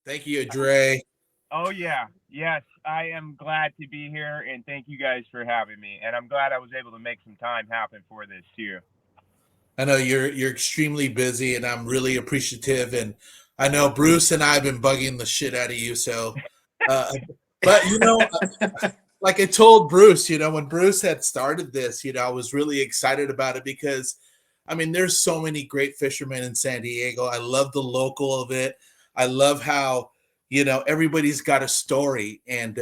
Thank you, Dre. Oh yeah, yes, I am glad to be here, and thank you guys for having me. And I'm glad I was able to make some time happen for this too. I know you're extremely busy, and I'm really appreciative. And I know Bruce and I have been bugging the shit out of you. So, uh, but like I told Bruce, when Bruce had started this, I was really excited about it because, I mean, there's so many great fishermen in San Diego. I love the local of it. I love how, everybody's got a story, and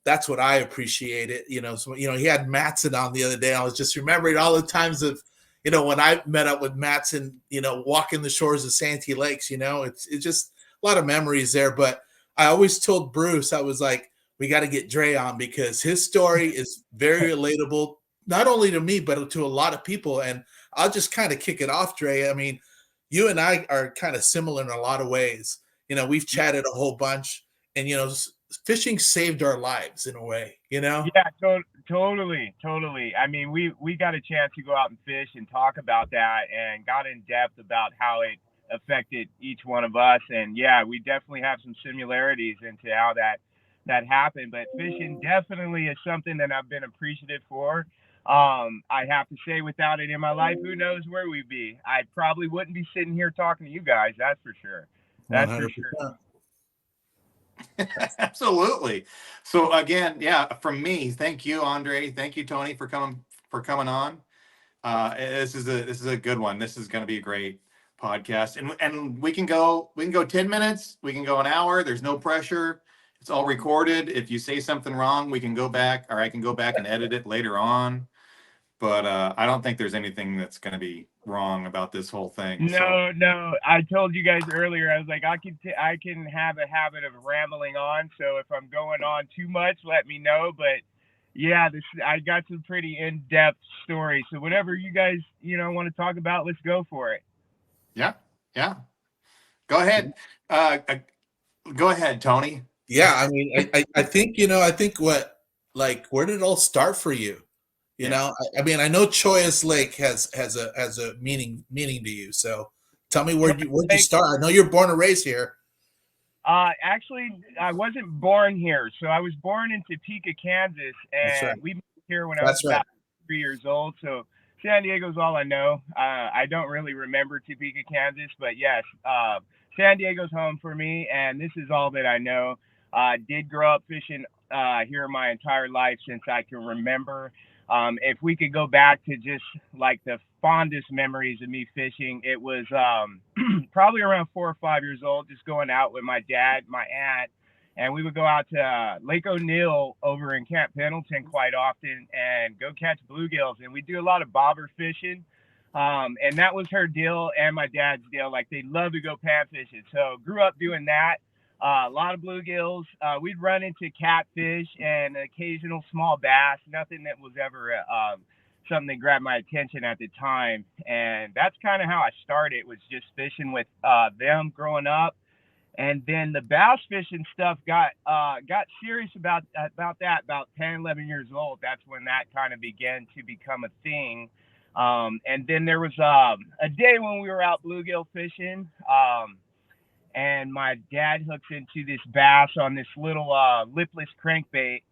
that's what I appreciate it. So, he had Matson on the other day. I was just remembering all the times of, when I met up with Matson, walking the shores of Santee Lakes. It's just a lot of memories there. But I always told Bruce, I was like, we got to get Dre on because his story is very relatable, not only to me, but to a lot of people. And I'll just kind of kick it off, Dre. I mean, you and I are kind of similar in a lot of ways. We've chatted a whole bunch, and, fishing saved our lives in a way. Yeah, totally, totally. I mean, we got a chance to go out and fish and talk about that, and got in depth about how it affected each one of us. And yeah, we definitely have some similarities into how that happened. But fishing definitely is something that I've been appreciative for. I have to say, without it in my life, who knows where we'd be? I probably wouldn't be sitting here talking to you guys. That's for sure. That's for sure. 100%. Absolutely. So again, yeah, from me, thank you, Andre. Thank you, Tony, for coming on. This is a good one. This is going to be a great podcast, and we can go 10 minutes. We can go an hour. There's no pressure. It's all recorded. If you say something wrong, we can go back, or I can go back and edit it later on. But I don't think there's anything that's going to be wrong about this whole thing. So No, no. I told you guys earlier. I was like, I can have a habit of rambling on. So if I'm going on too much, let me know. But yeah, this I got some pretty in depth stories. So whatever you guys want to talk about, let's go for it. yeah, yeah. Go ahead. Go ahead, Tony. Yeah, I mean, I think I think where did it all start for you? Yeah. I mean, I know Choya's Lake has a meaning to you. So tell me where'd you Like, start? I know you're born and raised here. actually, I wasn't born here. So I was born in Topeka, Kansas, That's right. and we moved here when I was That's right. about 3 years old. So San Diego's all I know. I don't really remember Topeka, Kansas, but yes, San Diego's home for me, and this is all that I know. Did grow up fishing here my entire life since I can remember. If we could go back to just like the fondest memories of me fishing, it was probably around 4 or 5 years old, just going out with my dad, my aunt, and we would go out to Lake O'Neill over in Camp Pendleton quite often and go catch bluegills. And we do a lot of bobber fishing. And that was her deal and my dad's deal. Like they love to go pan fishing. So grew up doing that. A lot of bluegills. We'd run into catfish and an occasional small bass. Nothing that was ever something that grabbed my attention at the time. And that's kind of how I started. Was just fishing with them growing up, and then the bass fishing stuff got serious about that about 10, 11 years old. That's when that kind of began to become a thing. And then there was a day when we were out bluegill fishing, and my dad hooks into this bass on this little lipless crankbait.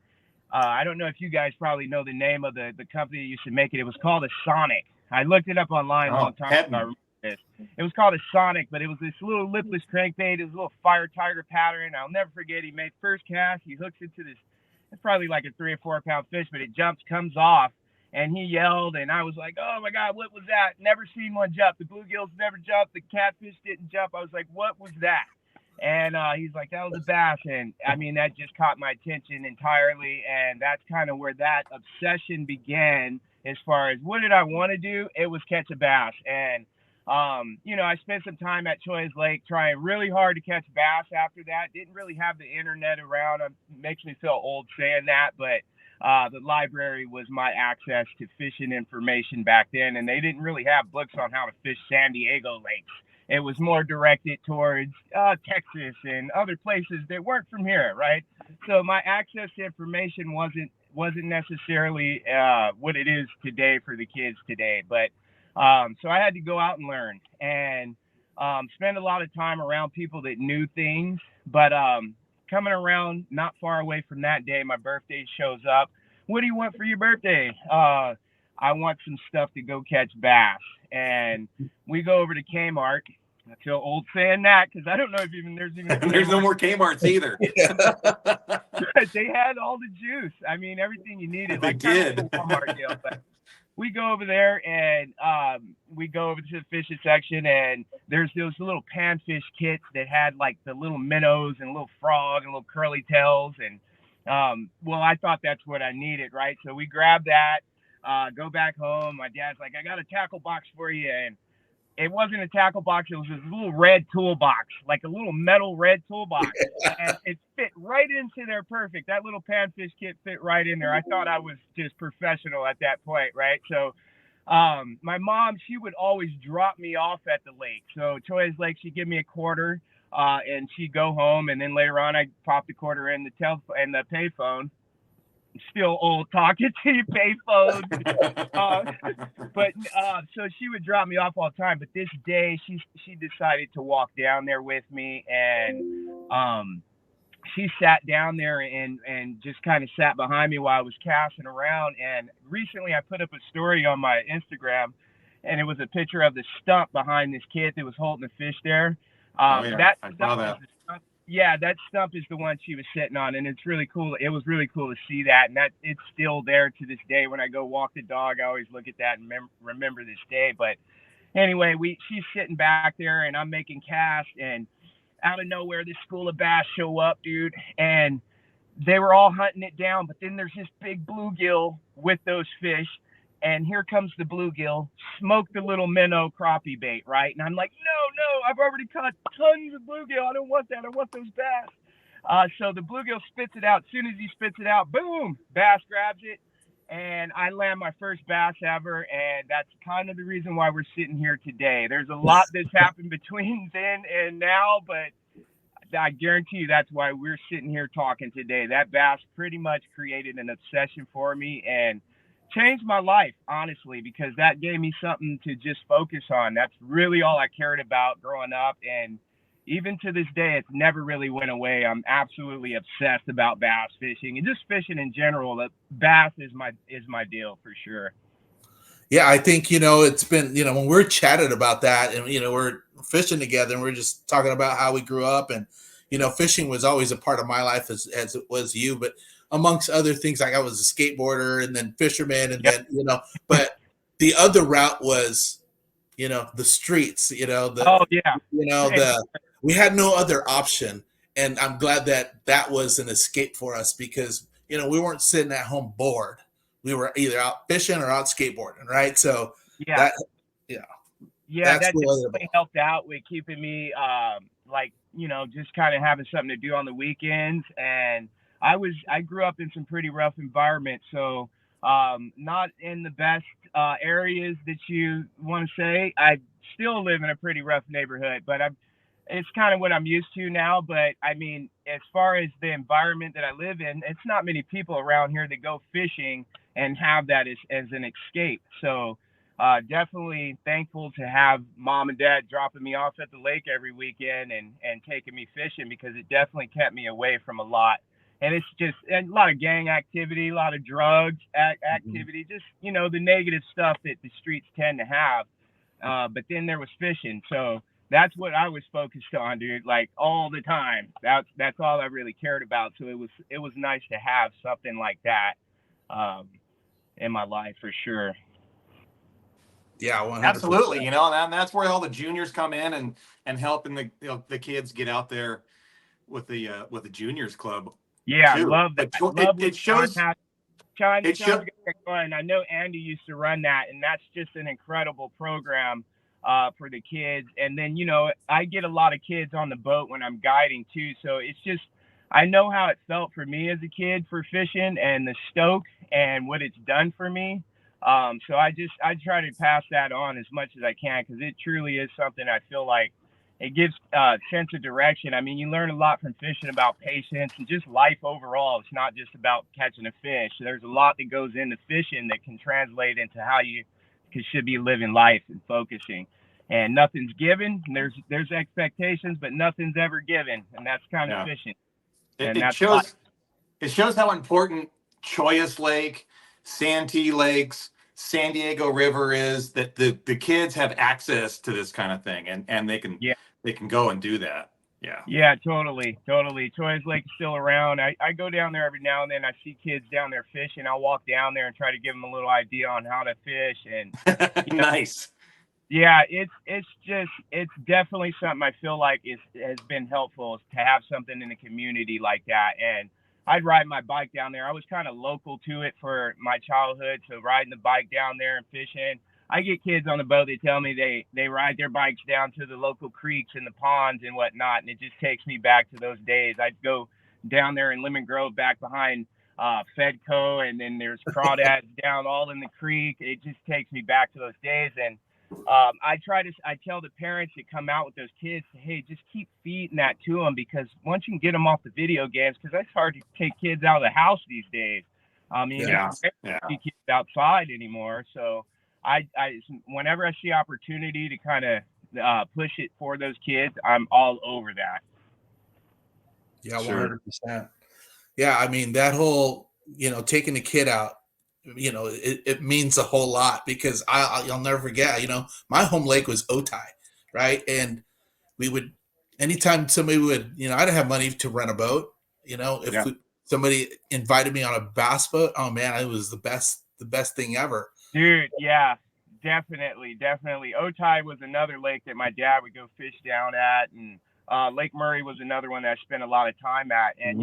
I don't know if you guys probably know the name of the company that used to make it. It was called a Sonic. I looked it up online a long Oh, time ago. I Capitan. remember this. It was called a Sonic, but it was this little lipless crankbait. It was a little fire tiger pattern. I'll never forget. He made first cast. He hooks into this. It's probably like a 3 or 4 pound fish, but it jumps, comes off, and he yelled, and I was like, "Oh my God, what was that? Never seen one jump. The bluegills never jumped. The catfish didn't jump." I was like, "What was that?" And he's like, "That was a bass." And I mean, that just caught my attention entirely. And that's kind of where that obsession began. As far as what did I want to do, it was catch a bass. And, I spent some time at Choya's Lake trying really hard to catch bass after that. Didn't really have the internet around. It makes me feel old saying that. But the library was my access to fishing information back then. And they didn't really have books on how to fish San Diego lakes. It was more directed towards Texas and other places that weren't from here, right? So my access to information wasn't necessarily what it is today for the kids today. But so I had to go out and learn. And spend a lot of time around people that knew things. But coming around not far away from that day, my birthday shows up. What do you want for your birthday? I want some stuff to go catch bass. And we go over to Kmart. I feel old saying that because I don't know if there's even a There's no more Kmart's either. They had all the juice. I mean, everything you needed. They like did. Kind of Walmart deal, but we go over there and we go over to the fishing section, and there's those little panfish kits that had like the little minnows and little frog and little curly tails. And well, I thought that's what I needed, right? So we grab that, go back home. My dad's like, I got a tackle box for you. And it wasn't a tackle box. It was this little red toolbox, like a little metal red toolbox. And it fit right into there perfect. That little panfish kit fit right in there. I thought I was just professional at that point, right? So my mom, she would always drop me off at the lake. So Choya's Lake, she'd give me a quarter and she'd go home. And then later on, I'd pop the quarter in the payphone. Still old talking to you, payphone. But so she would drop me off all the time. But this day, she decided to walk down there with me, and she sat down there and just kind of sat behind me while I was casting around. And recently, I put up a story on my Instagram, and it was a picture of the stump behind this kid that was holding the fish there. I saw that. Yeah, that stump is the one she was sitting on, and it's really cool. It was really cool to see that, and that it's still there to this day. When I go walk the dog, I always look at that and remember this day. But anyway, she's sitting back there, and I'm making casts, and out of nowhere, this school of bass show up, dude, and they were all hunting it down. But then there's this big bluegill with those fish. And here comes the bluegill, smoke the little minnow crappie bait, right? And I'm like, no, I've already caught tons of bluegill. I don't want that. I want those bass. So the bluegill spits it out. As soon as he spits it out, boom, bass grabs it. And I land my first bass ever. And that's kind of the reason why we're sitting here today. There's a lot that's happened between then and now, but I guarantee you that's why we're sitting here talking today. That bass pretty much created an obsession for me and changed my life, honestly, because that gave me something to just focus on. That's really all I cared about growing up. And even to this day, it's never really went away. I'm absolutely obsessed about bass fishing and just fishing in general. That bass is my deal for sure. Yeah, I think, it's been, when we're chatted about that and, we're fishing together and we're just talking about how we grew up and, fishing was always a part of my life as it was you, but amongst other things, like I was a skateboarder and then fisherman and then, but the other route was, the streets, we had no other option. And I'm glad that was an escape for us because, we weren't sitting at home bored. We were either out fishing or out skateboarding. Right. So that definitely helped out with keeping me, just kind of having something to do on the weekends. And I grew up in some pretty rough environments, so not in the best areas that you want to say. I still live in a pretty rough neighborhood, but it's kind of what I'm used to now. But I mean, as far as the environment that I live in, it's not many people around here that go fishing and have that as an escape. So definitely thankful to have mom and dad dropping me off at the lake every weekend and taking me fishing because it definitely kept me away from a lot. And it's just a lot of gang activity, a lot of drugs activity, just, the negative stuff that the streets tend to have. But then there was fishing. So that's what I was focused on, dude, like all the time. That's all I really cared about. So it was nice to have something like that in my life for sure. Yeah, 100%. Absolutely. And that's where all the juniors come in and helping the kids get out there with the juniors club. Yeah, too. I love that. It shows. And I know Andy used to run that, and that's just an incredible program for the kids. And then, I get a lot of kids on the boat when I'm guiding too. So it's just, I know how it felt for me as a kid for fishing and the stoke and what it's done for me. So I try to pass that on as much as I can because it truly is something I feel like it gives a sense of direction. I mean, you learn a lot from fishing about patience and just life overall. It's not just about catching a fish. There's a lot that goes into fishing that can translate into how you should be living life and focusing. and nothing's given. There's expectations, but nothing's ever given, and that's kind of fishing. It, And it that's shows it shows how important Choyas Lake, Santee Lakes, San Diego River is, that the kids have access to this kind of thing, and they can go and do that. Yeah. Yeah, totally. Choi's Lake is still around. I go down there every now and then. I see kids down there fishing. I'll walk down there and try to give them a little idea on how to fish. And Nice. Yeah, it's definitely something I feel like has been helpful, is to have something in the community like that. And I'd ride my bike down there. I was kind of local to it for my childhood, so riding the bike down there and fishing. I get kids on the boat. They tell me they ride their bikes down to the local creeks and the ponds and whatnot, and it just takes me back to those days. I'd go down there in Lemon Grove, back behind Fedco, and then there's crawdads down all in the creek. It just takes me back to those days. And I tell the parents that come out with those kids, hey, just keep feeding that to them, because once you can get them off the video games, because that's hard to take kids out of the house these days. I mean, it's rare to see kids outside anymore. So I whenever I see opportunity to kind of push it for those kids, I'm all over that. Yeah, 100%. Yeah, I mean, that whole, taking the kid out, it means a whole lot, because I'll never forget, my home lake was Otay, right? And we would, anytime somebody would, I didn't have money to rent a boat, if somebody invited me on a bass boat, oh man, it was the best thing ever. Dude, yeah, definitely. Otay was another lake that my dad would go fish down at, and Lake Murray was another one that I spent a lot of time at. And,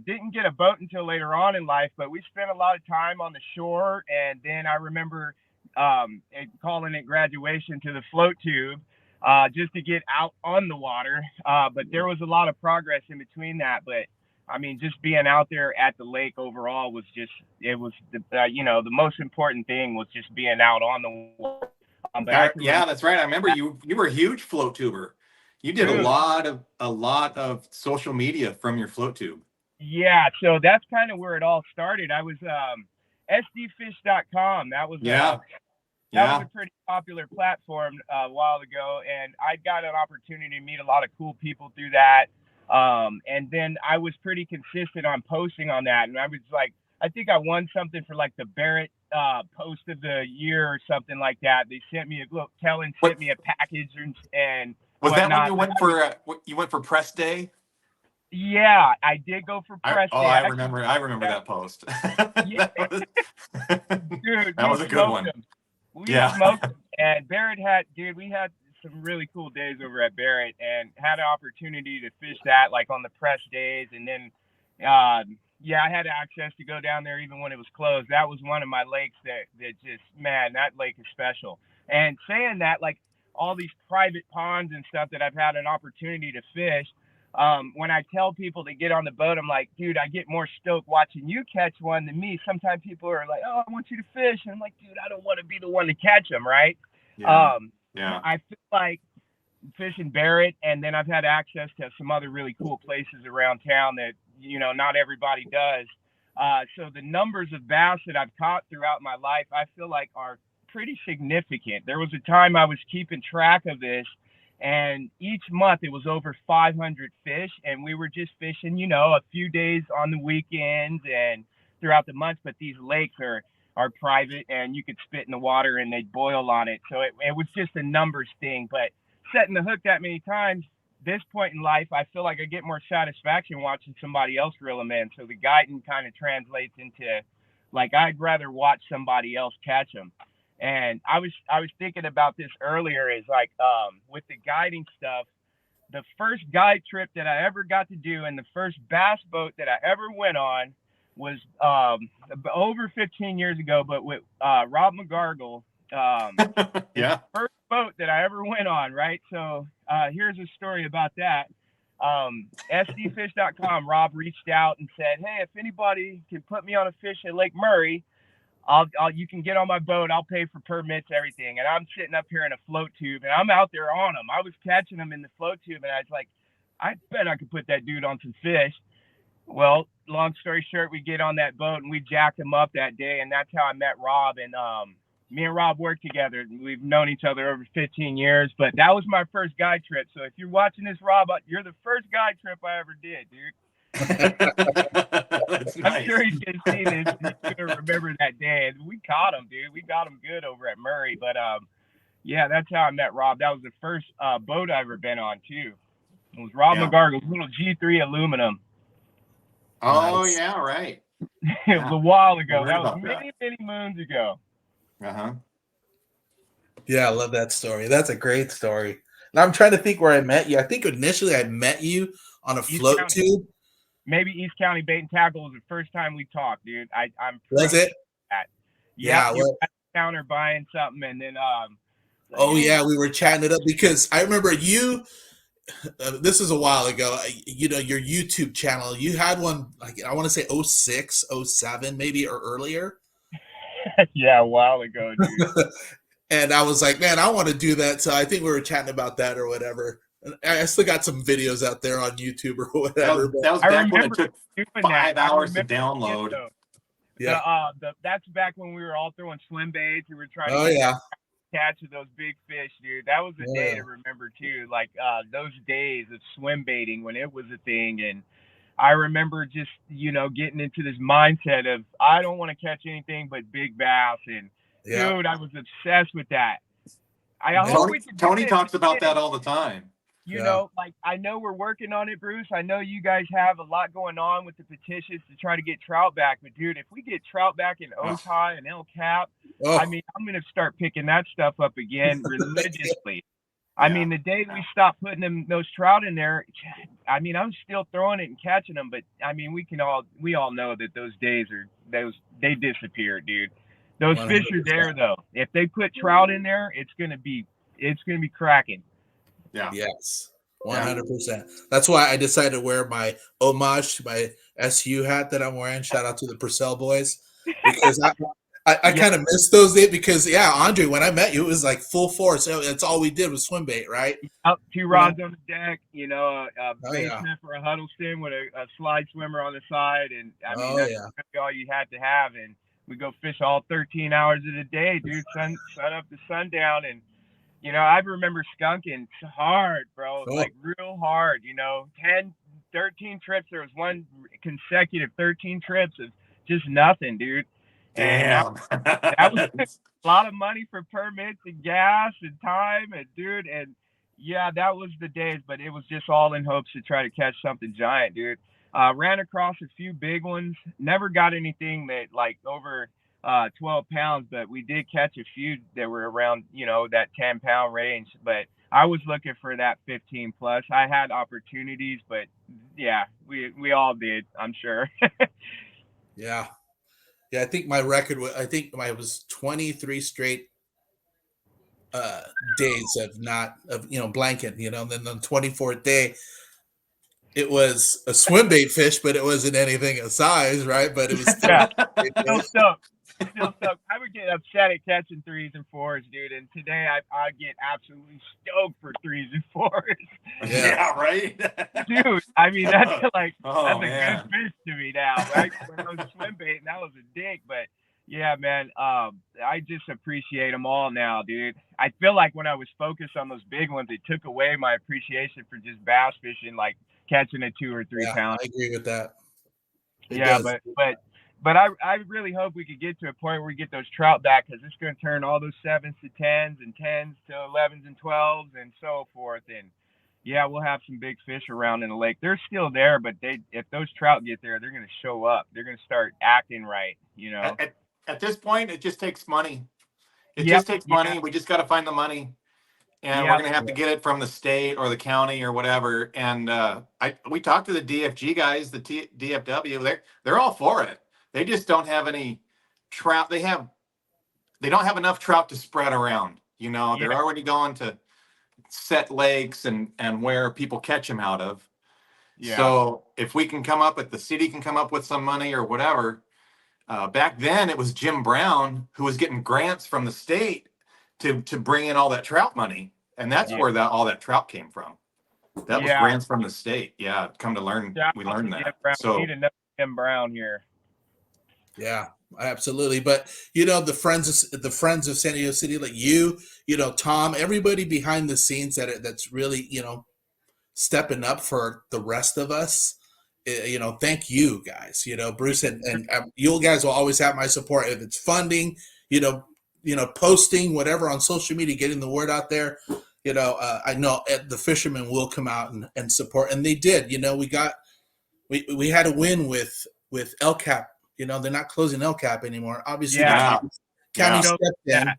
didn't get a boat until later on in life, but we spent a lot of time on the shore. And then I remember calling it graduation to the float tube, just to get out on the water. But there was a lot of progress in between that. But I mean, just being out there at the lake overall was the most important thing was just being out on the water. That's right. I remember you were a huge float tuber. You did a lot of social media from your float tube. Yeah, so that's kind of where it all started. I was sdfish.com. That was a pretty popular platform a while ago, and I got an opportunity to meet a lot of cool people through that. And then I was pretty consistent on posting on that, and I was like, I think I won something for like the Barrett post of the year or something like that. They sent me sent me a package and was whatnot. That when you went for press day? Yeah, I did go for press day. I remember that post. Yeah. Dude, that was a good one. We smoked them. And Barrett we had some really cool days over at Barrett, and had an opportunity to fish that like on the press days. And then, I had access to go down there even when it was closed. That was one of my lakes that just, man, that lake is special. And saying that, like all these private ponds and stuff that I've had an opportunity to fish, when I tell people to get on the boat, I'm like, dude, I get more stoked watching you catch one than me. Sometimes people are like, oh, I want you to fish. And I'm like, dude, I don't want to be the one to catch them, right? I feel like fishing Barrett, and then I've had access to some other really cool places around town that, not everybody does. So the numbers of bass that I've caught throughout my life, I feel like are pretty significant. There was a time I was keeping track of this, and each month it was over 500 fish, and we were just fishing, a few days on the weekends and throughout the month. But these lakes are private, and you could spit in the water and they'd boil on it. So it was just a numbers thing. But setting the hook that many times, this point in life, I feel like I get more satisfaction watching somebody else reel them in. So the guiding kind of translates into, like, I'd rather watch somebody else catch them. And I was thinking about this earlier, is like, with the guiding stuff, the first guide trip that I ever got to do, and the first bass boat that I ever went on, was over 15 years ago, but with Rob McGargle. First boat that I ever went on, right? So here's a story about that. SDfish.com, Rob reached out and said, hey, if anybody can put me on a fish at Lake Murray, you can get on my boat. I'll pay for permits, everything. And I'm sitting up here in a float tube, and I'm out there on them. I was catching them in the float tube, and I was like, I bet I could put that dude on some fish. Well, long story short, we get on that boat and we jacked him up that day, and that's how I met Rob. And me and Rob work together. We've known each other over 15 years, but that was my first guide trip. So if you're watching this, Rob, you're the first guide trip I ever did, dude. That's I'm nice. sure he's gonna see this. He's gonna remember that day. And we caught him, dude. We got him good over at Murray. But yeah, that's how I met Rob. That was the first boat I ever been on too. It was Rob McGargle's little G3 aluminum. Oh Nice. yeah, right. It was a while ago. That was about many moons ago. Uh-huh. Yeah, I love that story. That's a great story. And I'm trying to think where I met you. I think initially I met you on a East float County. tube. Maybe East County Bait and Tackle was the first time we talked, dude. I'm Was it? That. Yeah. You were at the counter buying something, and then oh yeah, we were chatting it up because I remember you. This is a while ago. You know, your YouTube channel. You had one like I want to say 06, 07 maybe or earlier. Yeah, a while ago, dude. And I was like, man, I want to do that. So I think we were chatting about that or whatever. I still got some videos out there on YouTube or whatever. That was back when it took 5 hours to download. That's back when we were all throwing swim baits. We were trying to catch those big fish, dude. That was a day to remember too. Like those days of swim baiting when it was a thing. And I remember just, getting into this mindset of I don't want to catch anything but big bass. And dude, I was obsessed with that. Tony talks about that all the time. You know, like I know we're working on it, Bruce. I know you guys have a lot going on with the petitions to try to get trout back. But dude, if we get trout back in Otay and El Cap, I mean, I'm gonna start picking that stuff up again religiously. I mean, the day we stop putting those trout in there, I mean, I'm still throwing it and catching them. But I mean, we all know that those days they disappear, dude. Those 100%. Fish are there though. If they put trout in there, it's gonna be cracking. Yeah. Yes. 100%. That's why I decided to wear my homage to my SU hat that I'm wearing. Shout out to the Purcell boys. Because I kind of missed those days because Andre, when I met you, it was like full force. That's all we did was swim bait, right? Up 2 rods on the deck, a basement for a Huddleston with a slide swimmer on the side. And I mean that's really all you had to have. And we go fish all 13 hours of the day, dude, sun up to sundown. And I remember skunking hard, bro, like real hard, 10, 13 trips. There was one consecutive 13 trips of just nothing, dude. And that was a lot of money for permits and gas and time and dude. And yeah, that was the days, but it was just all in hopes to try to catch something giant, dude. Ran across a few big ones, never got anything that like over 12 pounds, but we did catch a few that were around, that 10-pound range. But I was looking for that 15 plus. I had opportunities, but yeah, we all did, I'm sure. Yeah. I think my record was, was 23 straight days of blanket, and then on the 24th day, it was a swim bait fish, but it wasn't anything of size, right? But it was still stoked. I would get upset at catching 3s and 4s, dude. And today I get absolutely stoked for 3s and 4s. Yeah, right. Dude, I mean that's like that's a good fish to me now, right? When I was swim bait, and that was a dig, but yeah, man, I just appreciate them all now, dude. I feel like when I was focused on those big ones, it took away my appreciation for just bass fishing, like catching a 2 or 3 pound. I agree with that. But I really hope we could get to a point where we get those trout back, because it's going to turn all those 7s to 10s and 10s to 11s and 12s and so forth. And yeah, we'll have some big fish around in the lake. They're still there, but if those trout get there, they're going to show up. They're going to start acting right, At this point, it just takes money. It just takes money. We just got to find the money. And we're going to have to get it from the state or the county or whatever. And we talked to the DFG guys, the DFW. They're all for it. They just don't have any trout. They don't have enough trout to spread around. They're already going to set lakes and where people catch them out of. Yeah. So if we can the city can come up with some money or whatever. Back then it was Jim Brown who was getting grants from the state to bring in all that trout money. And that's where all that trout came from. That was grants from the state. Yeah. Come to learn. We learned that. We need another Jim Brown here. Yeah. Absolutely. But the friends of San Diego City, like Tom, everybody behind the scenes that's really, stepping up for the rest of us. Thank you guys. Bruce and you guys will always have my support if it's funding, posting whatever on social media, getting the word out there. I know the fishermen will come out and support, and they did. We had a win with El Cap. They're not closing El Cap anymore. Obviously, Yeah. the county Yeah. stepped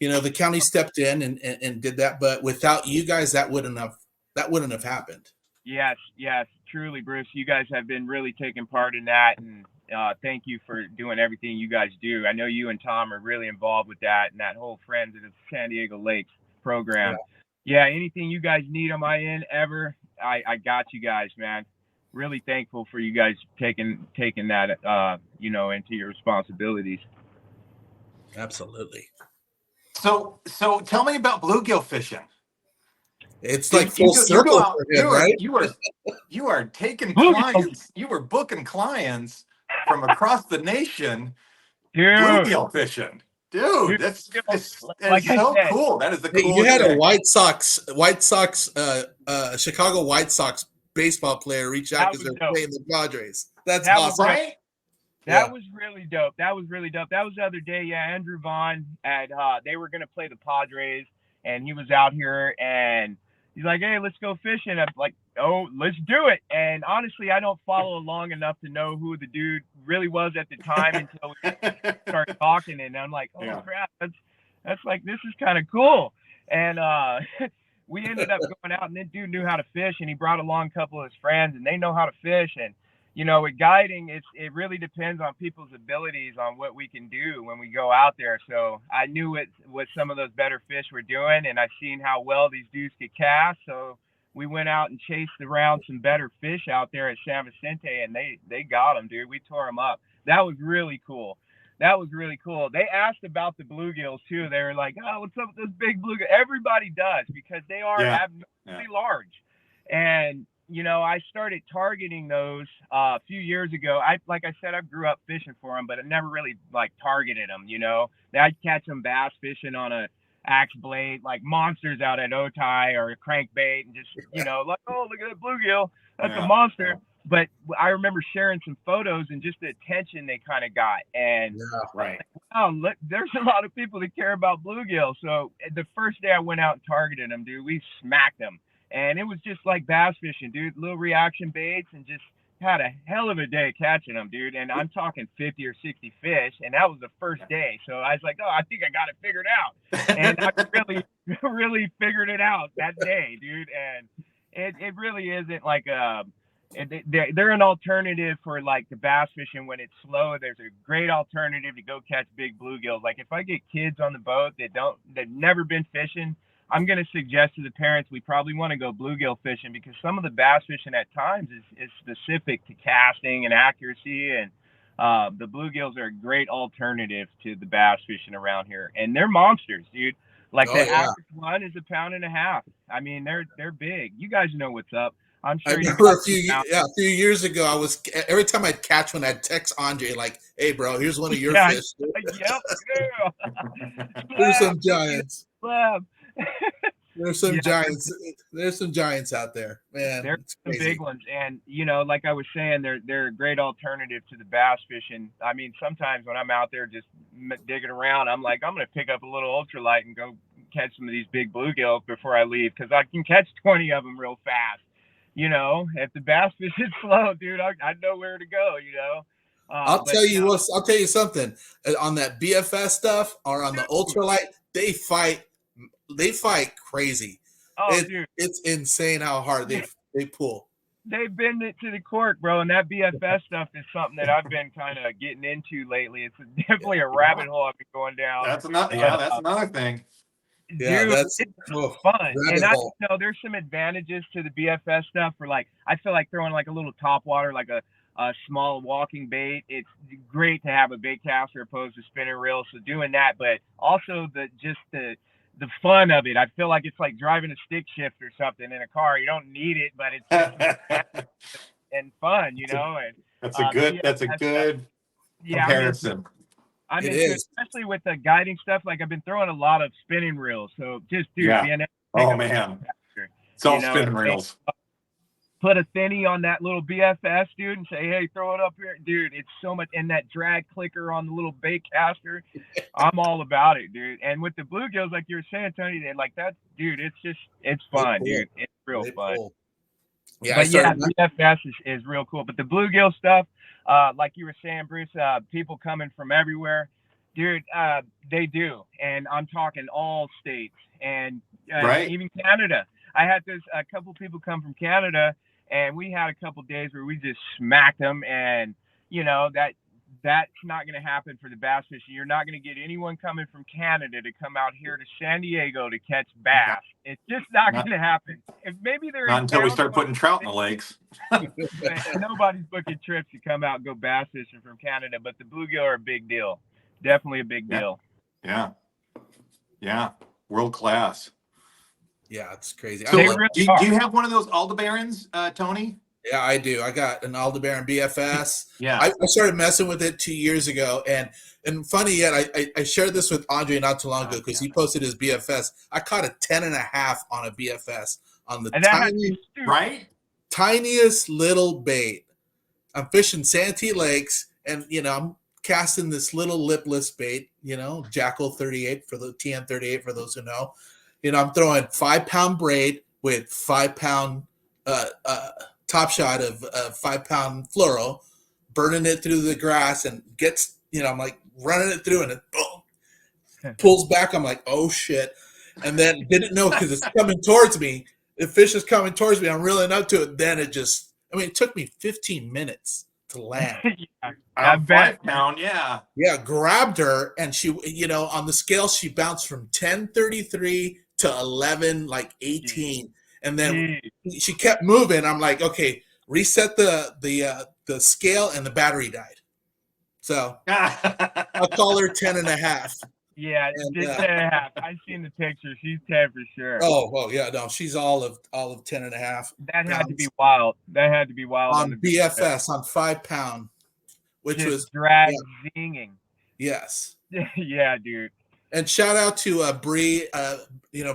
in. The county stepped in and did that. But without you guys, that wouldn't have happened. Yes, truly, Bruce. You guys have been really taking part in that, and thank you for doing everything you guys do. I know you and Tom are really involved with that and that whole Friends of the San Diego Lakes program. Yeah, anything you guys need on my end ever, I got you guys, man. Really thankful for you guys taking that into your responsibilities. Absolutely. So tell me about bluegill fishing. It's like full circle for him, right? You are taking clients. You were booking clients from across the nation. Bluegill fishing, dude. That's so cool. That is the coolest. You had thing. a Chicago White Sox baseball player reach out because they're playing the Padres. That's awesome, right? That was really dope. That was the other day. Yeah, Andrew Vaughn they were gonna play the Padres, and he was out here, and he's like, "Hey, let's go fishing." I'm like, "Oh, let's do it." And honestly, I don't follow along enough to know who the dude really was at the time until we started talking, and I'm like, "Oh crap, that's like, this is kind of cool." And we ended up going out, and that dude knew how to fish, and he brought along a couple of his friends, and they know how to fish. And with guiding, it really depends on people's abilities on what we can do when we go out there. So I knew what some of those better fish were doing, and I've seen how well these dudes could cast. So we went out and chased around some better fish out there at San Vicente, and they got them, dude. We tore them up. That was really cool. They asked about the bluegills too. They were like, "Oh, what's up with this big bluegill?" Everybody does, because they are abnormally large. And I started targeting those a few years ago. Like I said, I grew up fishing for them, but I never really targeted them. I'd catch them bass fishing on a axe blade, like monsters out at Otay, or a crankbait, and just like, "Oh, look at that bluegill, that's a monster." Yeah. But I remember sharing some photos and just the attention they kind of got. And wow, look, there's a lot of people that care about bluegill. So the first day I went out and targeted them, dude, we smacked them. And it was just like bass fishing, dude. Little reaction baits, and just had a hell of a day catching them, dude. And I'm talking 50 or 60 fish, and that was the first day. So I was like, "Oh, I think I got it figured out." And I really, really figured it out that day, dude. And it really isn't like they're an alternative for like the bass fishing when it's slow. There's a great alternative to go catch big bluegills. Like if I get kids on the boat they've never been fishing, I'm going to suggest to the parents we probably want to go bluegill fishing, because some of the bass fishing at times is specific to casting and accuracy, and the bluegills are a great alternative to the bass fishing around here, and they're monsters, dude. Like average one is 1.5 pounds. I mean, they're big. You guys know what's up. I'm sure. I remember a few years ago, every time I'd catch one, I'd text Andre like, "Hey, bro, here's one of your fish." Yep. There's some giants. There's some Yeah. giants. There's some giants out there, man. There's some big ones, and like I was saying, they're a great alternative to the bass fishing. I mean, sometimes when I'm out there just digging around, I'm like, I'm gonna pick up a little ultralight and go catch some of these big bluegills before I leave, because I can catch 20 of them real fast. If the bass fish is slow, dude, I know where to go. I'll tell you something. On that BFS stuff or on the ultralight, they fight crazy. Oh, dude, it's insane how hard they pull. They've been to the cork, bro, and that BFS stuff is something that I've been kind of getting into lately. It's definitely a rabbit hole I've been going down. That's another thing. Yeah, dude, that's fun. And I know there's some advantages to the BFS stuff. For I feel like throwing like a little top water, like a small walking bait. It's great to have a bait caster opposed to spinning reel. So doing that, but also the fun of it. I feel like it's like driving a stick shift or something in a car. You don't need it, but it's and fun, And that's a good comparison. I'm It into it, is. especially with the guiding stuff. Like I've been throwing a lot of spinning reels. So just being able to Oh pick up man. faster, It's all you know, spinning reels. put a thinny on that little BFS, dude, and say, hey, throw it up here. Dude, it's so much. And that drag clicker on the little bait caster. I'm all about it, dude. And with the bluegills, like you were saying, Tony, they're like that, dude, it's fun, dude. It's real fun. Yeah, But yeah, BFS is real cool. But the bluegill stuff, like you were saying, Bruce, people coming from everywhere, dude, they do. And I'm talking all states and Right. even Canada. I had a couple people come from Canada, and we had a couple days where we just smacked them. And you know that's not going to happen for the bass fishing. You're not going to get anyone coming from Canada to come out here to San Diego to catch bass. It's just not going to happen. If maybe they're not until we town, start putting trout in the lakes. nobody's booking trips to come out and go bass fishing from Canada, but the bluegill are a big deal. Definitely a big deal. Yeah. World class. Yeah, it's crazy. So do you have one of those Aldebarans, Tony? Yeah, I do. I got an Aldebaran BFS. Yeah. I started messing with it 2 years ago. And funny yet, I shared this with Andre not too long ago because he posted his BFS. I caught a 10.5 on a BFS on the tiniest little bait. I'm fishing Santee Lakes, and I'm casting this little lipless bait, Jackal 38 for the TN 38 for those who know. I'm throwing 5-pound braid with 5-pound top shot of 5-pound fluoro, burning it through the grass, and gets, I'm like running it through, and it boom, pulls back. I'm like, oh shit. And then didn't know because it's coming towards me. The fish is coming towards me. I'm reeling up to it. Then it took me 15 minutes to land. I bet. 5-pound, yeah. Yeah, grabbed her, and she, on the scale, she bounced from 10.33 to 11, like 18. And then she kept moving. I'm like, okay, reset the scale, and the battery died. So I'll call her 10.5. Yeah, 10.5. I've seen the picture. She's 10 for sure. Oh, well, yeah, no, she's all of 10.5. That had to be wild. On the BFS on 5-pound, which just was drag zinging. Yes. Yeah, dude. And shout out to Bree,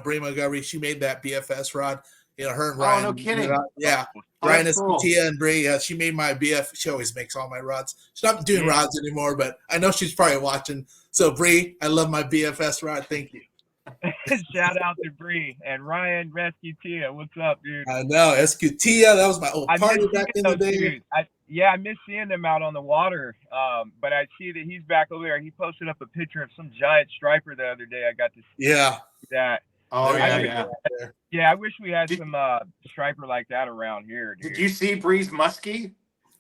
Bree Montgomery. She made that BFS rod. Her and Ryan. Oh, no kidding. Yeah. Ryan Escutia and Bree. She made my BF. She always makes all my rods. She's not doing rods anymore, but I know she's probably watching. So Bree, I love my BFS rod. Thank you. Shout out to Bree and Ryan Escutia. What's up, dude? I know Escutia. That was my old party back in the day. I miss seeing them out on the water. But I see that he's back over there. He posted up a picture of some giant striper the other day. I got to see that. Oh, yeah. I wish we had some striper like that around here, dude. Did you see Bree's muskie?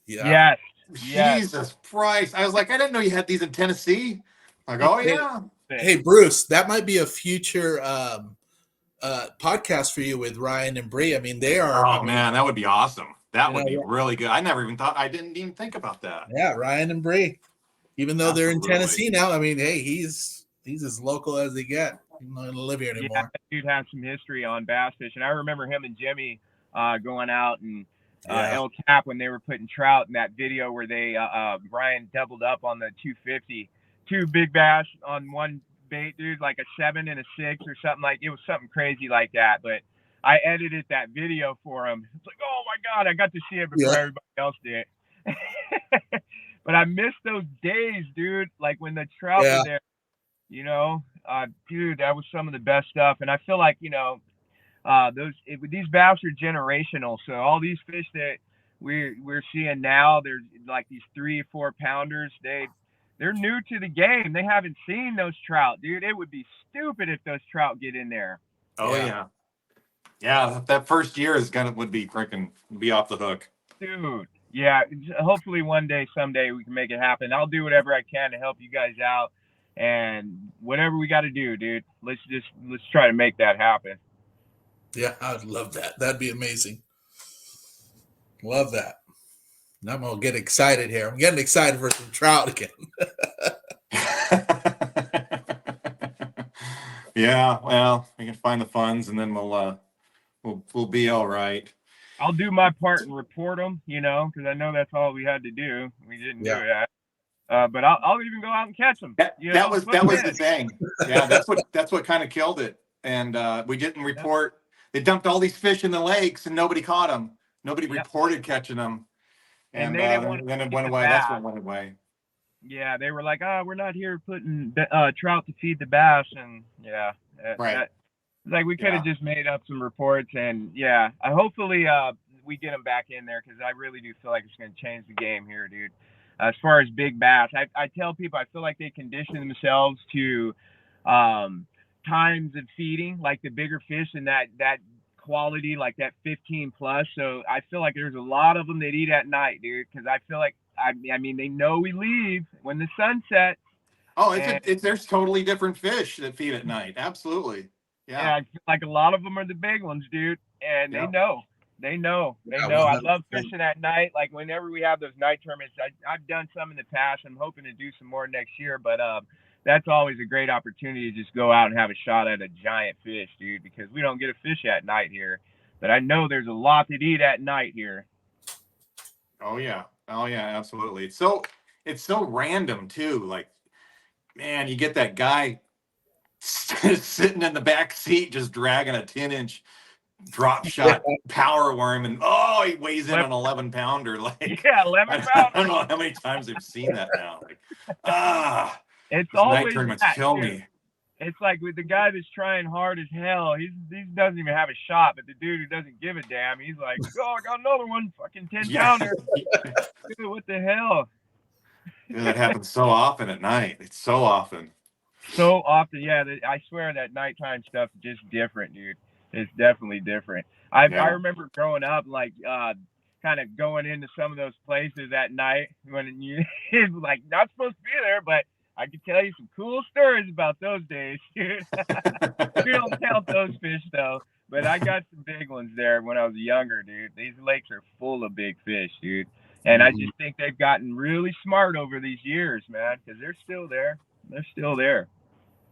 Yeah. Yes. Jesus Christ. I was like, I didn't know you had these in Tennessee. Like, oh, yeah. Hey, Bruce, that might be a future podcast for you with Ryan and Bree. I mean, they are. Oh, man, that would be awesome. That would be really good. I didn't even think about that. Yeah, Ryan and Bree. Even though they're in Tennessee now, I mean, hey, he's as local as they get. He's not going to live here anymore. Yeah, that dude has some history on bass fishing. I remember him and Jimmy going out and El Cap when they were putting trout in that video where they Ryan doubled up on the 250, 2 big bass on one bait, dude, like a 7 and a 6 or something. Like it was something crazy like that. But I edited that video for him. It's like, oh my God, I got to see it before everybody else did. But I missed those days, dude. Like when the trout were there, dude, that was some of the best stuff. And I feel like, these bass are generational. So all these fish that we're seeing now, they're like these 3-4 pounders. They're new to the game. They haven't seen those trout, dude. It would be stupid if those trout get in there. Oh yeah. Yeah, that first year would be off the hook. Dude. Yeah, hopefully someday we can make it happen. I'll do whatever I can to help you guys out, and whatever we got to do, dude. Let's try to make that happen. Yeah, I would love that. That'd be amazing. Love that. Now I'm gonna get excited here. I'm getting excited for some trout again. Yeah, well, we can find the funds, and then we'll be all right. I'll do my part and report them, because I know that's all we had to do. We didn't do that. But I'll even go out and catch them. That was the thing. Yeah, that's what kind of killed it. And we didn't report. They dumped all these fish in the lakes and nobody caught them. Nobody reported catching them. And they didn't want then it went away. That's what went away. Yeah, they were like, we're not here putting trout to feed the bass, and right. Like we could have just made up some reports, and hopefully we get them back in there because I really do feel like it's going to change the game here, dude. As far as big bass, I tell people I feel like they condition themselves to times of feeding, like the bigger fish and that quality, like that 15 plus. So I feel like there's a lot of them that eat at night, dude, because I feel like I mean they know we leave when the sun sets. Oh, there's totally different fish that feed at night. Absolutely. Yeah. I feel like a lot of them are the big ones, dude, and they know. They know. I love fishing at night. Like whenever we have those night tournaments, I've done some in the past. I'm hoping to do some more next year, but that's always a great opportunity to just go out and have a shot at a giant fish, dude, because we don't get a fish at night here. But I know there's a lot to eat at night here. Oh yeah, absolutely. It's so random too. Like, man, you get that guy sitting in the back seat just dragging a 10-inch drop shot power worm, and he weighs in an 11-pounder. Like, 11 pounds. I don't know how many times I've seen that now. Like, it's always night tournaments kill me. It's like with the guy that's trying hard as hell, he doesn't even have a shot, but the dude who doesn't give a damn, he's like, I got another one, fucking 10-pounder. Dude, what the hell? Dude, that happens so often at night. It's so often. So often, yeah. I swear that nighttime stuff is just different, dude. It's definitely different. I remember growing up, like, kind of going into some of those places at night when it's like not supposed to be there, but I can tell you some cool stories about those days. We don't count those fish though, but I got some big ones there when I was younger, dude. These lakes are full of big fish, dude. And I just think they've gotten really smart over these years, man, because they're still there. They're still there.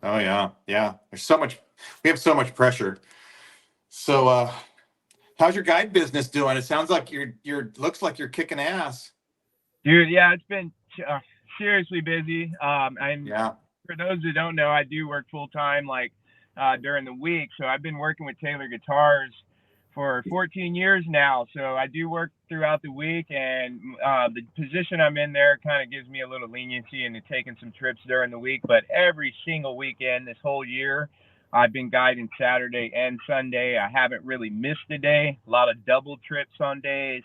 Oh yeah. There's so much. We have so much pressure. So, how's your guide business doing? It sounds like looks like you're kicking ass. Dude, yeah, it's been seriously busy. For those that don't know, I do work full time, like during the week. So I've been working with Taylor Guitars for 14 years now. So I do work throughout the week, and the position I'm in there kind of gives me a little leniency into taking some trips during the week. But every single weekend this whole year, I've been guiding Saturday and Sunday. I haven't really missed a day. A lot of double trips on days.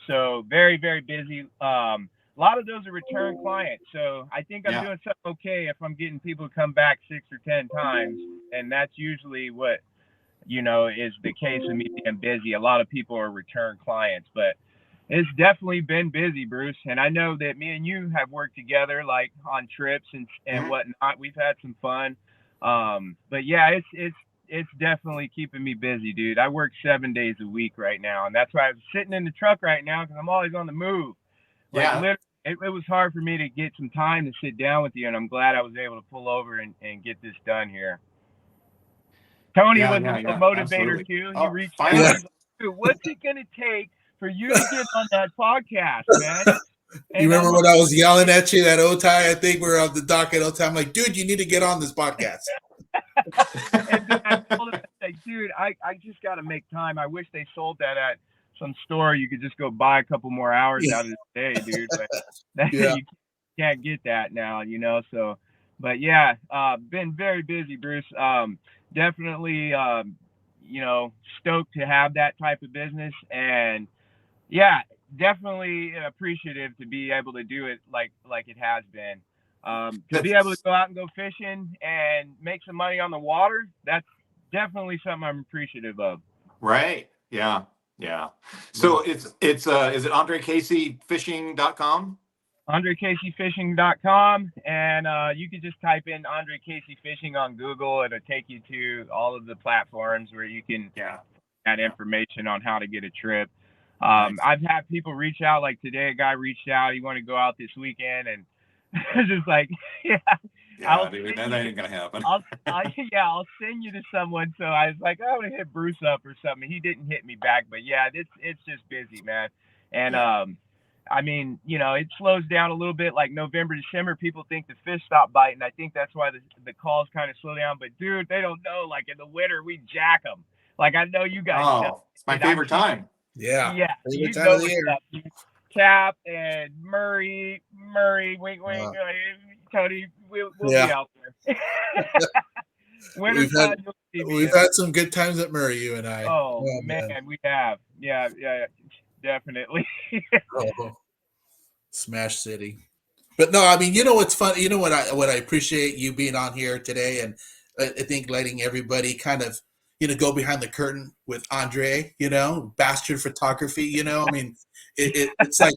So very, very busy. A lot of those are return clients. So I think I'm doing something okay if I'm getting people to come back 6 or 10 times. And that's usually what, is the case of me being busy. A lot of people are return clients, but it's definitely been busy, Bruce. And I know that me and you have worked together, like on trips and whatnot. We've had some fun. But yeah, it's definitely keeping me busy, dude. I work 7 days a week right now, and that's why I'm sitting in the truck right now because I'm always on the move. Like, literally, it was hard for me to get some time to sit down with you, and I'm glad I was able to pull over and get this done here. Tony was a motivator absolutely. Too. He reached out. Like, dude, what's it gonna take for you to get on that podcast, man? And you remember when I was yelling at you at Otay? I think we were on the dock at Otay. I'm like, dude, you need to get on this podcast. And then I told him, like, dude, I just got to make time. I wish they sold that at some store. You could just go buy a couple more hours out of the day, dude. But you can't get that now, So, but yeah, been very busy, Bruce. Definitely, stoked to have that type of business, and definitely appreciative to be able to do it like it has been. To be able to go out and go fishing and make some money on the water, that's definitely something I'm appreciative of. Right. Yeah. So is it AndreCaseyFishing.com? AndreCaseyFishing.com, and you can just type in Andre Casey Fishing on Google. It'll take you to all of the platforms where you can add information on how to get a trip. Nice. I've had people reach out, like today, a guy reached out. He wanted to go out this weekend, and just like, dude, that ain't gonna happen. I'll send you to someone. So I was like, I want to hit Bruce up or something. He didn't hit me back, but it's just busy, man. And I mean, it slows down a little bit. Like November, December, people think the fish stop biting. I think that's why the calls kind of slow down. But dude, they don't know. Like in the winter, we jack them. Like I know you guys know. Oh, it's my favorite time. Yeah. Yeah, Favorite you time know of the what's year. up. Cap and Murray, wink, wink. Tony, we'll Yeah. be out there. Winter We've had time, you'll see me. we've had some good times at Murray, you and I. Oh man, we have. Yeah, definitely. Oh, Smash City. But no, I mean, you know what's fun? You know what I appreciate you being on here today, and I think letting everybody kind of go behind the curtain with Andre. Bastard photography. I mean, it's like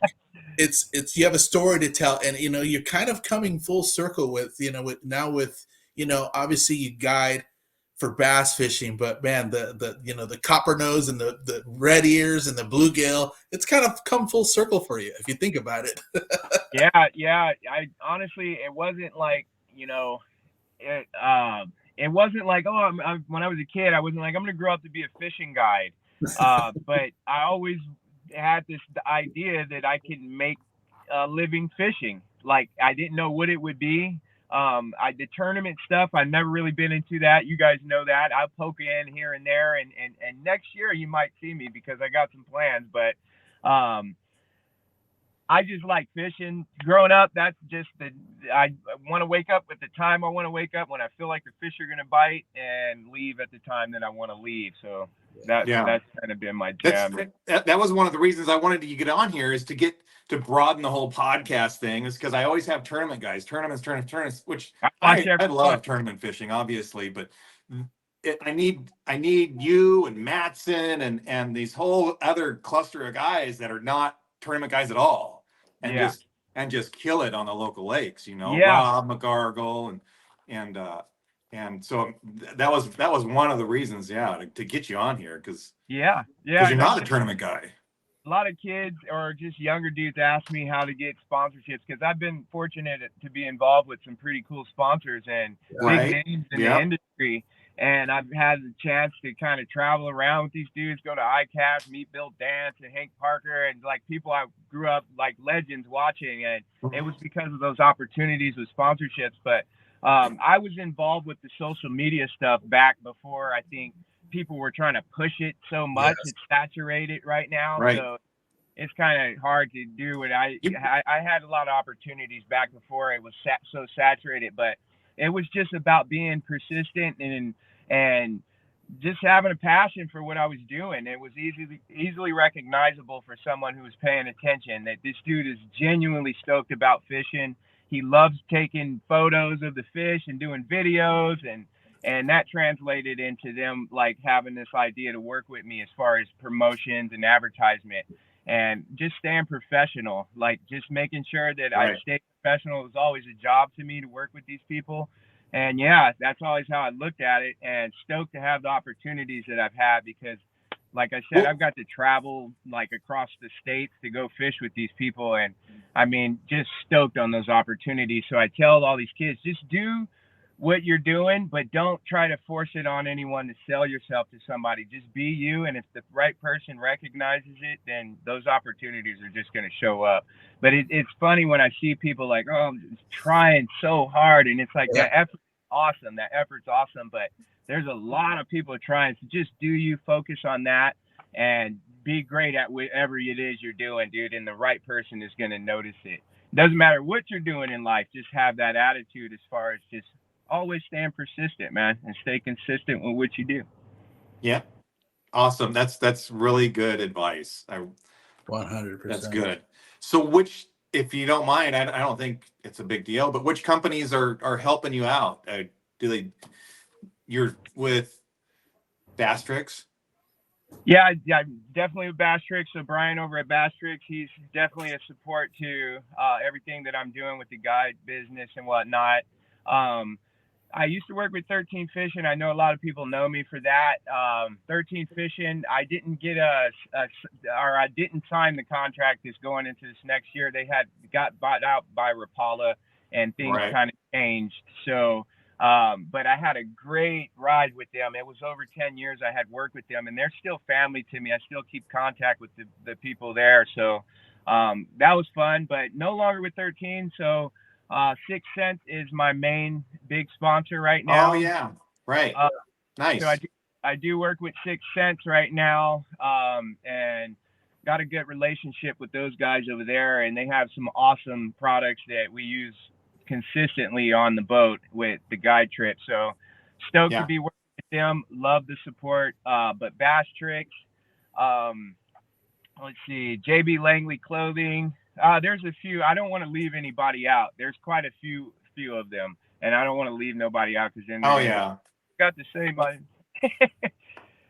it's you have a story to tell, and you're kind of coming full circle with obviously you guide for bass fishing, but man, the coppernose and the red ears and the bluegill, it's kind of come full circle for you if you think about it. Yeah. I honestly, it wasn't like it. It wasn't like when I was a kid, I wasn't like I'm gonna grow up to be a fishing guide. But I always had this idea that I could make a living fishing. Like I didn't know what it would be. The tournament stuff, I've never really been into that. You guys know that. I'll poke in here and there, and next year you might see me because I got some plans. But I just like fishing. Growing up, that's just I want to wake up at the time I want to wake up when I feel like the fish are going to bite, and leave at the time that I want to leave. So that's kind of been my jam. That was one of the reasons I wanted to get on here, is to broaden the whole podcast thing, is because I always have tournament guys, tournaments, which I love tournament fishing, obviously, but I need you and Mattson and these whole other cluster of guys that are not tournament guys at all, and just kill it on the local lakes. Rob McGargle and so that was one of the reasons, to get you on here, because you're not a tournament guy. A lot of kids or just younger dudes ask me how to get sponsorships, because I've been fortunate to be involved with some pretty cool sponsors and big names in the industry. And I've had the chance to kind of travel around with these dudes, go to ICAST, meet Bill Dance and Hank Parker, and like people I grew up like legends watching. And it was because of those opportunities with sponsorships. But I was involved with the social media stuff back before I think people were trying to push it so much. It's saturated right now. So it's kind of hard to do what I had a lot of opportunities back before it was so saturated, but it was just about being persistent and just having a passion for what I was doing. It was easily recognizable for someone who was paying attention that this dude is genuinely stoked about fishing. He loves taking photos of the fish and doing videos, and that translated into them like having this idea to work with me as far as promotions and advertisement, and just staying professional, like just making sure that I stay professional. It was always a job to me to work with these people. And that's always how I looked at it, and stoked to have the opportunities that I've had, because like I said, I've got to travel like across the states to go fish with these people. And I mean, just stoked on those opportunities. So I tell all these kids, just do what you're doing, but don't try to force it on anyone to sell yourself to somebody. Just be you. And if the right person recognizes it, then those opportunities are just going to show up. But it's funny when I see people like, oh, I'm just trying so hard. And it's like, that effort's awesome. That effort's awesome. But there's a lot of people trying. So just do you, focus on that, and be great at whatever it is you're doing, dude. And the right person is going to notice it. Doesn't matter what you're doing in life. Just have that attitude as far as just always staying persistent, man, and stay consistent with what you do. Yeah. Awesome. That's really good advice. 100%. That's good. So if you don't mind, I don't think it's a big deal, but which companies are helping you out? You're with Bastrix? Yeah, definitely with Bastrix. So Brian over at Bastrix, he's definitely a support to everything that I'm doing with the guide business and whatnot. I used to work with 13 Fishing. I know a lot of people know me for that. 13 Fishing, I didn't get I didn't sign the contract that's going into this next year. They got bought out by Rapala, and things kind of changed. So But I had a great ride with them. It was over 10 years I had worked with them, and they're still family to me. I still keep contact with the people there. So that was fun, but no longer with 13. So 6 Cent is my main big sponsor right now. Oh yeah, right. Uh, Nice. so I do work with 6 Cents right now, and got a good relationship with those guys over there, and they have some awesome products that we use consistently on the boat with the guide trip. So stoked to be working with them. Love the support. But Bass Tricks, let's see, JB Langley Clothing. There's a few. I don't want to leave anybody out. There's quite a few of them, and I don't want to leave nobody out because then got to say my.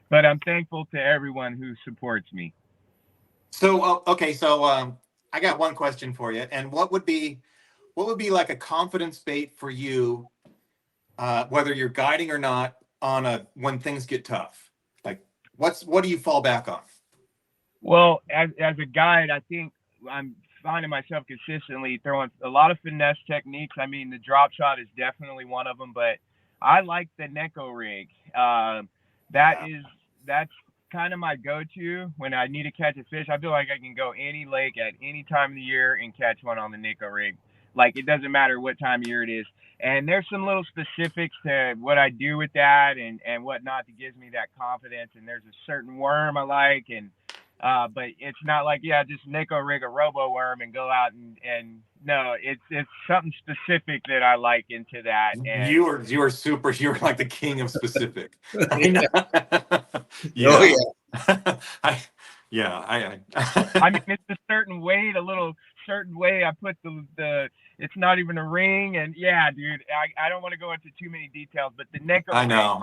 But I'm thankful to everyone who supports me. So okay, so I got one question for you, and what would be like a confidence bait for you, whether you're guiding or not, on when things get tough? Like, what do you fall back on? Well, as a guide, I think I'm finding myself consistently throwing a lot of finesse techniques. I mean, the drop shot is definitely one of them, but I like the Neko rig. That's kind of my go-to when I need to catch a fish. I feel like I can go any lake at any time of the year and catch one on the Neko rig. Like, it doesn't matter what time of year it is. And there's some little specifics to what I do with that and whatnot that gives me that confidence. And there's a certain worm I like, and but it's not like, just Neko rig a robo worm and go out and no, it's something specific that I like into that. And you are super. You're like the king of specific. Yeah. Oh yeah. I mean, it's a certain weight, certain way I put the it's not even a ring, and dude, I don't want to go into too many details, but the Neko I know.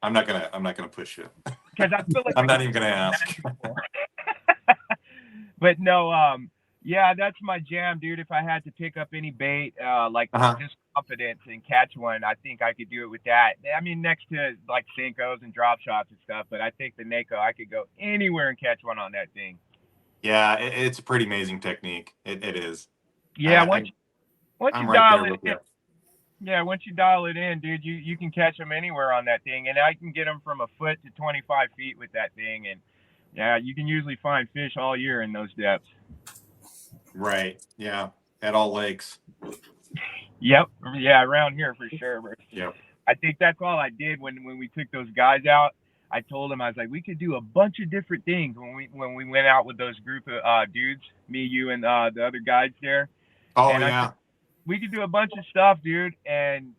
I'm not gonna push you because I feel like I'm not even gonna ask. But no, that's my jam, dude. If I had to pick up any bait, just confidence and catch one, I think I could do it with that. I mean, next to like Senkos and drop shots and stuff, but I think the Neko, I could go anywhere and catch one on that thing. Yeah, it's a pretty amazing technique. It is. Yeah, once you dial it in. Yeah, once you dial it in, dude, you can catch them anywhere on that thing, and I can get them from a foot to 25 feet with that thing, and you can usually find fish all year in those depths. Right. Yeah. At all lakes. Yep. Yeah, around here for sure. Yep. I think that's all I did when we took those guys out. I told them, I was like, we could do a bunch of different things when we went out with those group of dudes, me, you, and the other guides there. Oh, and yeah. I said, we could do a bunch of stuff, dude. And,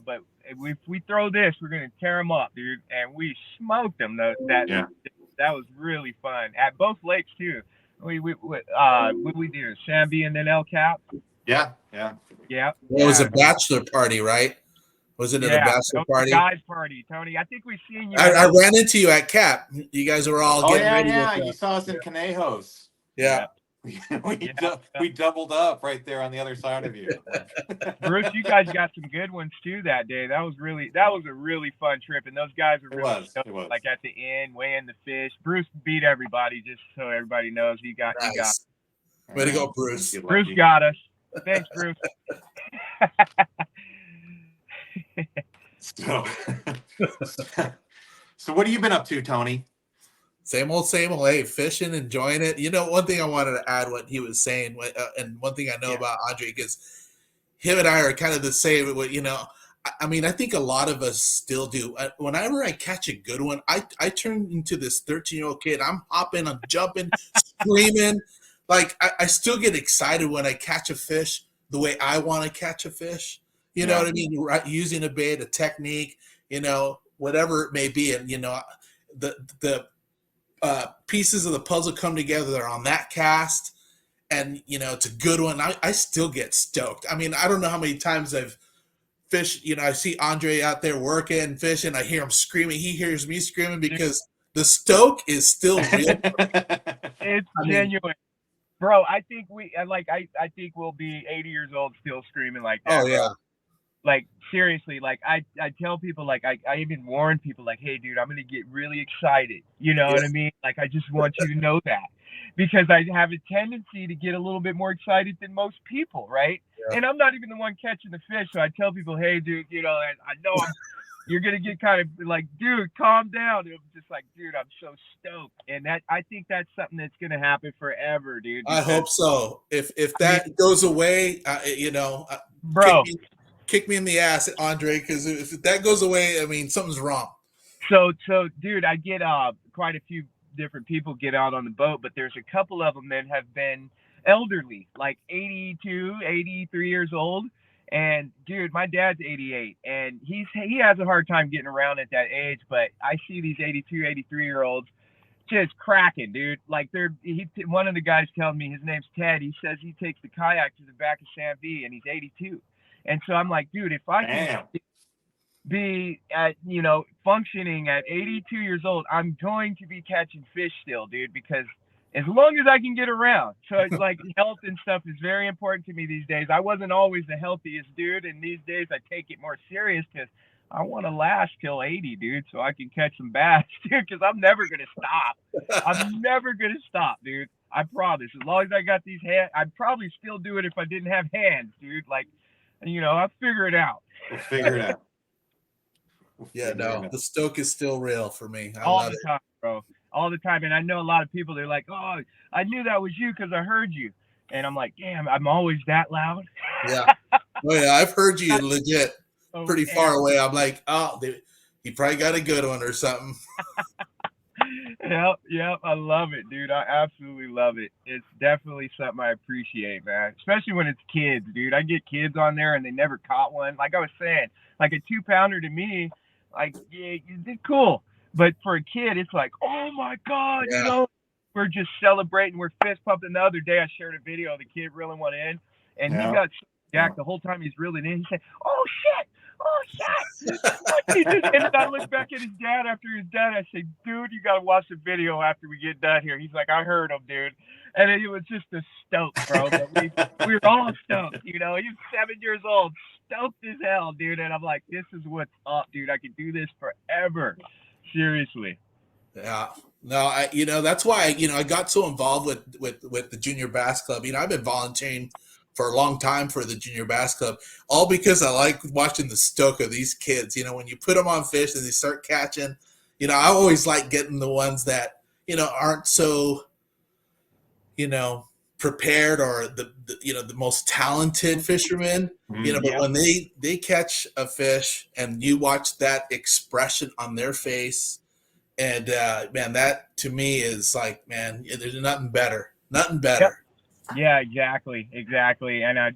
but if we throw this, we're going to tear them up, dude. And we smoked them. That was really fun at both lakes too. What we do? Shambi and then El Cap. Yeah. It was a bachelor party, right? Wasn't it a bachelor party? Guys party, Tony. I think we've seen you. I ran into you at Cap. You guys were all getting ready. Yeah. You saw us in Conejos. Yeah. We doubled up right there on the other side of you. Bruce, you guys got some good ones too that day. That was a really fun trip, and those guys were really it was. Like at the end, weighing the fish. Bruce beat everybody, just so everybody knows. He got. Way to go, Bruce. Bruce got us. Thanks, Bruce. So what have you been up to, Tony? Same old. Hey, fishing, enjoying it. One thing I wanted to add what he was saying, and one thing I know about Andre, because him and I are kind of the same. I mean, I think a lot of us still do. Whenever I catch a good one, I turn into this 13-year-old kid. I'm hopping, I'm jumping, screaming. Like, I still get excited when I catch a fish the way I want to catch a fish. You know what I mean? Using a bait, a technique, whatever it may be. And, the pieces of the puzzle come together on that cast, and it's a good one. I still get stoked. I mean, I don't know how many times I've fished. I see Andre out there working, fishing. I hear him screaming. He hears me screaming because the stoke is still real. It's genuine, bro. I think I think we'll be 80 years old still screaming like that. Oh yeah. Like, seriously, like I tell people, like I even warn people, like, hey, dude, I'm gonna get really excited. You know what I mean? Like, I just want you to know that. because I have a tendency to get a little bit more excited than most people, right? Yeah. And I'm not even the one catching the fish, so I tell people, hey, dude, you know, I know you're gonna get kind of like, dude, calm down. I'm just like, dude, I'm so stoked, and that I think that's something that's gonna happen forever, dude. I hope so. If I that mean, goes away, you know, bro. kick me in the ass, Andre, because if that goes away, I mean, something's wrong. So, dude, I get quite a few different people get out on the boat, but there's a couple of them that have been elderly, like 82, 83 years old. And dude, my dad's 88, and he has a hard time getting around at that age. But I see these 82, 83-year olds just cracking, dude. Like one of the guys telling me, his name's Ted. He says he takes the kayak to the back of San V, and he's 82. And so I'm like, dude, if I can be at, you know, functioning at 82 years old, I'm going to be catching fish still, dude, because as long as I can get around. So it's like health and stuff is very important to me these days. I wasn't always the healthiest dude, and these days I take it more serious because I want to last till 80, dude, so I can catch some bass, dude, because I'm never going to stop. I'm never going to stop, dude. I promise. As long as I got these hands, I'd probably still do it if I didn't have hands, dude. Like, you know, I'll figure it out. We'll figure it out. Yeah, no, the stoke is still real for me. I all love the it. time, bro. All the time. And I know a lot of people, they're like, oh, I knew that was you because I heard you. And I'm like, damn, I'm always that loud. Yeah. Oh, yeah, I've heard you legit pretty far yeah. away. I'm like, oh, he probably got a good one or something. Yep. I love it, dude. I absolutely love it. It's definitely something I appreciate, man. Especially when it's kids, dude. I get kids on there and they never caught one. Like I was saying, like a 2-pounder to me, like, yeah, it's cool. But for a kid, it's like, oh my God, Yeah. you know, we're just celebrating. We're fist pumping. The other day I shared a video of the kid reeling one in, and he got jacked the whole time he's reeling in. He said, oh shit. And then I look back at his dad after his dad. I say, dude, you got to watch the video after we get done here. He's like, I heard him, dude. And it was just a stoke, bro. But we were all stoked, you know. He was 7 years old, stoked as hell, dude. And I'm like, this is what's up, dude. I could do this forever. Seriously. Yeah. No, you know, that's why, you know, I got so involved with the Junior Bass Club. You know, I've been volunteering for a long time for the Junior Bass Club, all because I like watching the stoke of these kids. You know, when you put them on fish and they start catching, you know, I always like getting the ones that, you know, aren't so, you know, prepared or the you know, the most talented fishermen, you know, but when they catch a fish and you watch that expression on their face, and man, that to me is like, man, there's nothing better. Yep. Yeah, exactly. And I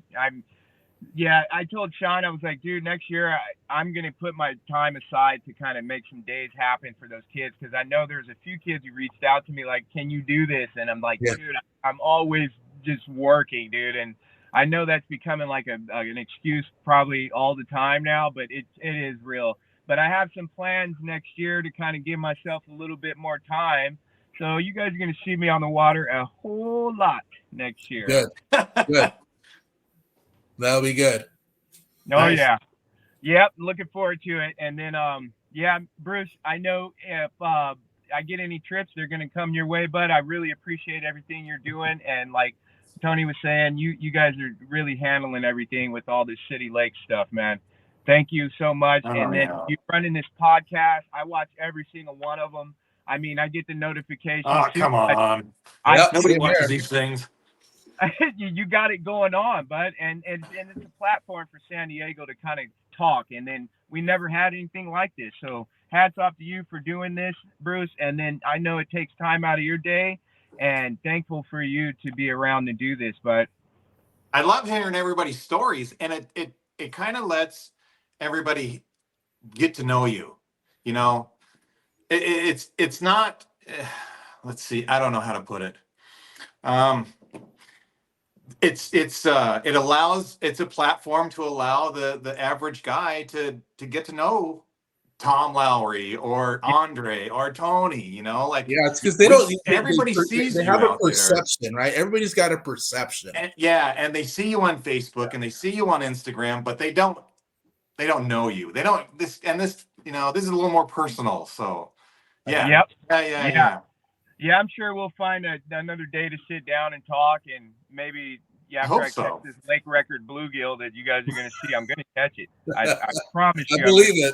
told Sean, I was like, dude, next year I'm going to put my time aside to kind of make some days happen for those kids. Cause I know there's a few kids who reached out to me like, can you do this? And I'm like, dude, I'm always just working, dude. And I know that's becoming like an excuse probably all the time now, but it is real. But I have some plans next year to kind of give myself a little bit more time. So you guys are going to see me on the water a whole lot next year. Good. That'll be good. Oh, nice. Yeah. Yep. Looking forward to it. And then, Bruce, I know if I get any trips, they're going to come your way, bud. I really appreciate everything you're doing. And like Tony was saying, you guys are really handling everything with all this City Lake stuff, man. Thank you so much. And then you running this podcast. I watch every single one of them. I mean, I get the notifications. Oh, come on. Nobody watches these things. You got it going on, bud. And it's a platform for San Diego to kind of talk. And then we never had anything like this. So hats off to you for doing this, Bruce. And then I know it takes time out of your day, and thankful for you to be around to do this, bud. I love hearing everybody's stories, and it kind of lets everybody get to know you. You know, it's not, let's see, I don't know how to put it. It's a platform to allow the average guy to get to know Tom Lowry or Andre or Tony, you know, like, it's because everybody sees they you have a out perception, right? Everybody's got a perception. And, and they see you on Facebook and they see you on Instagram, but they don't know you. They don't this, you know, this is a little more personal. So yeah. Yep. Yeah. Yeah, I'm sure we'll find another day to sit down and talk, and maybe I after hope I catch so. this lake record bluegill that you guys are going to see, I'm going to catch it. I promise I you. believe it.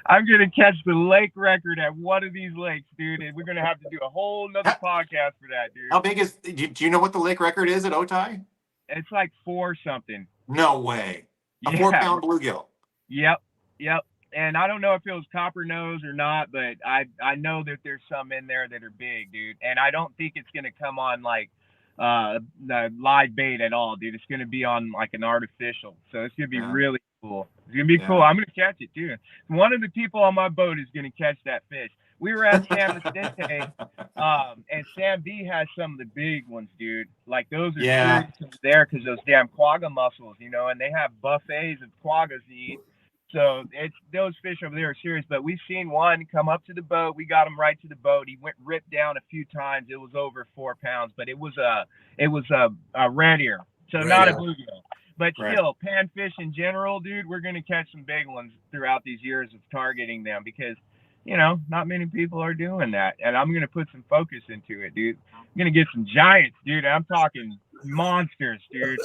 I'm going to catch the lake record at one of these lakes, dude, and we're going to have to do a whole nother podcast for that, dude. How big is? Do you know what the lake record is at Otay? It's like 4 something. No way. A Yeah. 4-pound bluegill. Yep. And I don't know if it was coppernose or not, but I know that there's some in there that are big, dude. And I don't think it's gonna come on like the live bait at all, dude. It's gonna be on like an artificial. So it's gonna be really cool. It's gonna be cool. I'm gonna catch it too. One of the people on my boat is gonna catch that fish. We were at San Vicente, and Sam V has some of the big ones, dude. Like those are seriously there because those damn quagga mussels, you know, and they have buffets of quaggas to eat. So it's those fish over there are serious. But we've seen one come up to the boat. We got him right to the boat. He went ripped down a few times. It was over 4 pounds, but it was a red ear, so not a bluegill. But still, panfish in general, dude, we're gonna catch some big ones throughout these years of targeting them because, you know, not many people are doing that, and I'm gonna put some focus into it, dude. I'm gonna get some giants, dude. I'm talking monsters, dude.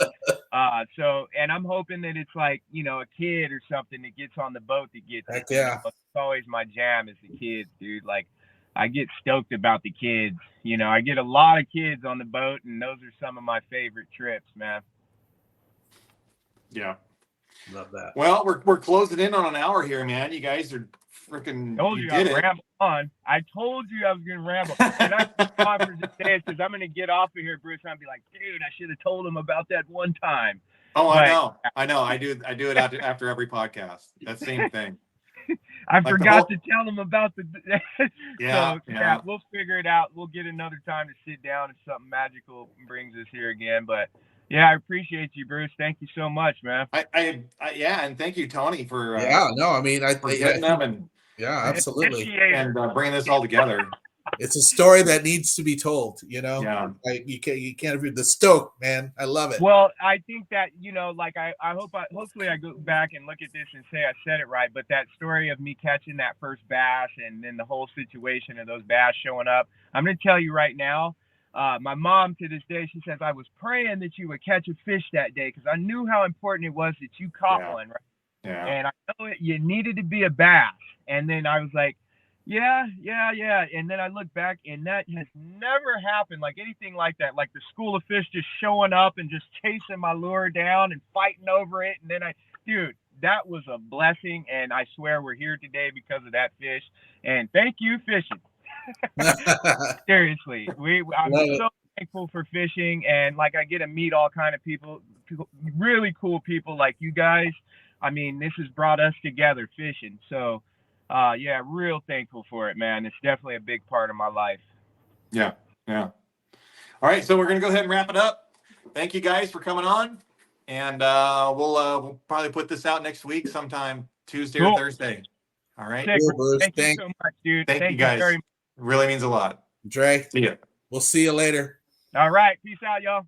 So, and I'm hoping that it's like, you know, a kid or something that gets on the boat that gets it. Yeah. You know, it's always my jam is the kids, dude. Like, I get stoked about the kids. You know, I get a lot of kids on the boat, and those are some of my favorite trips, man. Yeah. Love that. Well, we're closing in on an hour here, man. You guys are freaking. You did it. Ramble on. I told you I was gonna ramble. And I thought for this day because I'm gonna get off of here, Bruce. I'm gonna be like, dude, I should have told him about that one time. Oh, but, I know. I do it after every podcast. That same thing. I forgot to tell him about the. Yeah, so, we'll figure it out. We'll get another time to sit down if something magical brings us here again. But yeah, I appreciate you, Bruce. Thank you so much, man. And thank you, Tony, for getting them and absolutely and bringing this all together. It's a story that needs to be told, you know. Yeah. Like you can't read the stoke, man. I love it. Well, I think that, you know, like hopefully I go back and look at this and say I said it right, but that story of me catching that first bass and then the whole situation of those bass showing up, I'm going to tell you right now, my mom to this day, she says, I was praying that you would catch a fish that day because I knew how important it was that you caught one, right? Yeah. And I know you needed to be a bass. And then I was like, yeah. And then I look back and that has never happened, like anything like that, like the school of fish just showing up and just chasing my lure down and fighting over it. And then dude, that was a blessing. And I swear we're here today because of that fish. And thank you, fishing. Seriously, I'm so thankful for fishing. And like, I get to meet all kind of people, really cool people like you guys. I mean, this has brought us together fishing. So, yeah, real thankful for it, man. It's definitely a big part of my life. Yeah. All right, so we're gonna go ahead and wrap it up. Thank you guys for coming on, and we'll probably put this out next week, sometime Tuesday or Thursday. All right. Thank you so much, dude. Thank you guys. Very much. It really means a lot. Dre. See ya. We'll see you later. All right. Peace out, y'all.